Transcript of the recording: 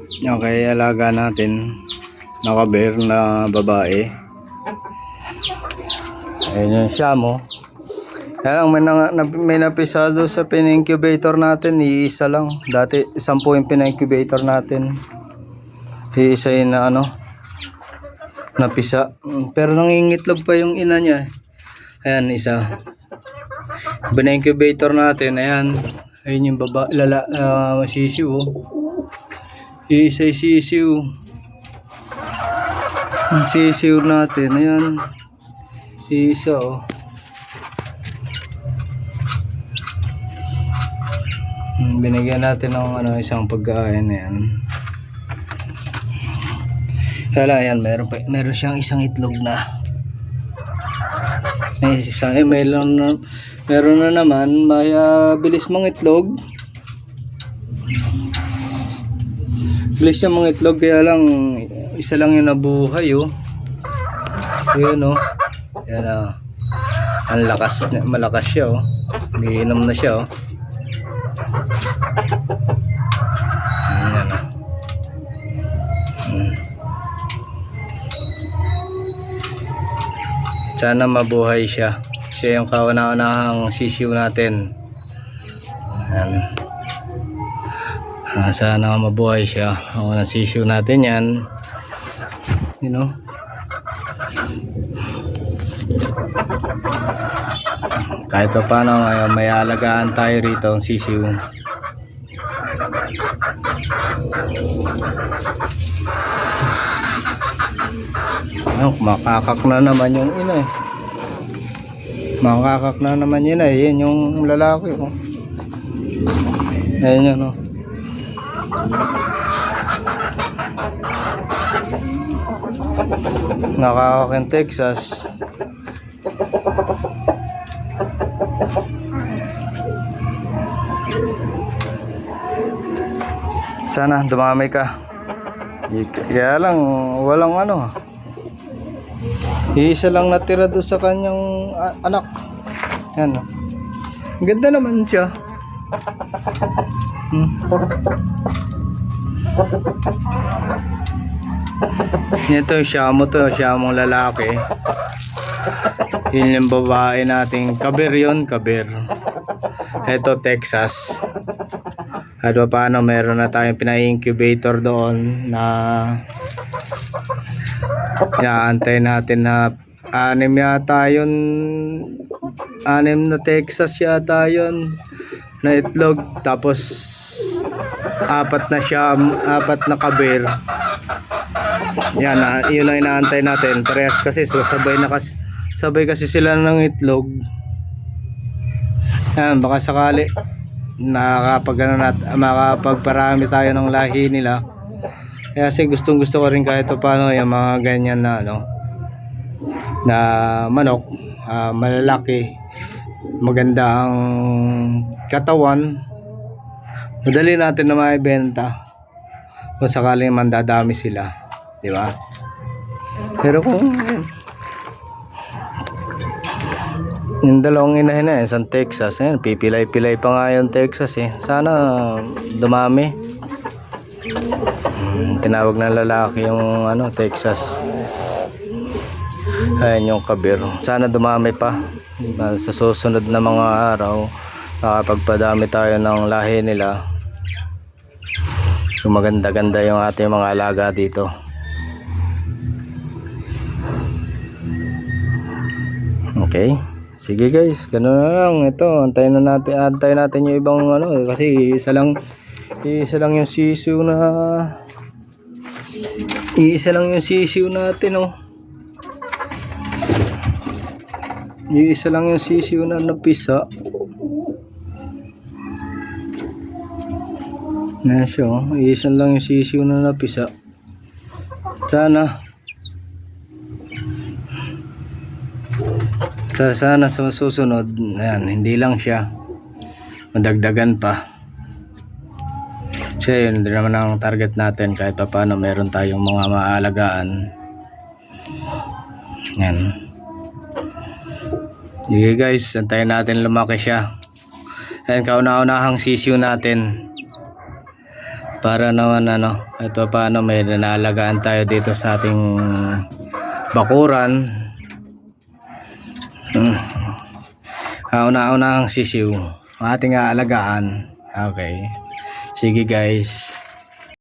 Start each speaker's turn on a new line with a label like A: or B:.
A: Okay, alaga natin naka-bear na babae. Ayun yung Siamo. Kaya lang may napisado sa pin-incubator natin, iisa lang. Dati 10 yung pin-incubator natin. Iisa yun na napisa. Pero nangingitlog pa yung ina niya. Ayan, isa. Pin-incubator natin, ayan. Ayun yung sisiw. Iisa yung sisiw. Ang sisiw natin, ayan. Isa binigyan natin ng isang pagkain, ayan. Kaya ayan, meron siyang isang itlog na. Meron na naman, may bilis mangitlog. Bilis siya mangitlog, kaya lang isa lang yung nabuhay, Ayun, Ayan, ang malakas siya, umiinom na siya, Ayan, Sana mabuhay siya. Siya yung kauna-unahang sisiw natin. Ayan. Sana mabuhay siya. Ang sisiw natin yan. Kahit pa paano may alagaan tayo rito ang sisiw. Makakak na naman yung ina, Makakak na naman yun, Yan yung lalaki, Ayan yun, Nakakak in Texas. Sana dumami ka. Kaya lang walang Iisa lang natira doon sa kanyang anak. Yan. Ganda naman siya. Ito yung Siamong lalaki. Yun yung babae nating kabir yun, kabir. Ito Texas. At paano meron na tayong pina-incubator doon na inaantay natin na 6 yata yun, 6 na Texas yata yun na itlog, tapos 4 na kabir. Yan, yun ang inaantay natin. Parehas kasi sabay kasi sila ng itlog. Yan, baka sakali makapagparami tayo ng lahi nila. Kasi gustong gusto ko rin kahit paano yung mga ganyan na na manok, malalaki, maganda ang katawan, madali natin na maibenta kung sakaling mandadami sila, di ba? Pero kung yung dalawang inahin isang Texas, pipilay-pilay pa nga yung Texas, sana dumami. Tinawag ng lalaki yung Texas. Ayan yung kabir. Sana dumami pa sa susunod na mga araw. Nakapagpadami tayo ng lahi nila. So maganda-ganda yung ating mga alaga dito. Okay. Sige guys, ganoon na lang. Ito, antayin natin yung ibang kasi isa lang yung sisiw na natin, Iisa lang yung sisiw na napisa. Na siya, iisa lang yung sisiw na napisa. Sana sa susunod, ayan, hindi lang siya, madagdagan pa. Kasi yun din naman ang target natin, kahit pa paano meron tayong mga maalagaan. Yan. Sige guys, antayin natin lumaki siya. Ayan, kauna-unahang sisiw natin. para naman ano, ito paano may naalagaan tayo dito sa ating bakuran. Una-una ang sisiw, ating aalagaan. Okay, sige guys.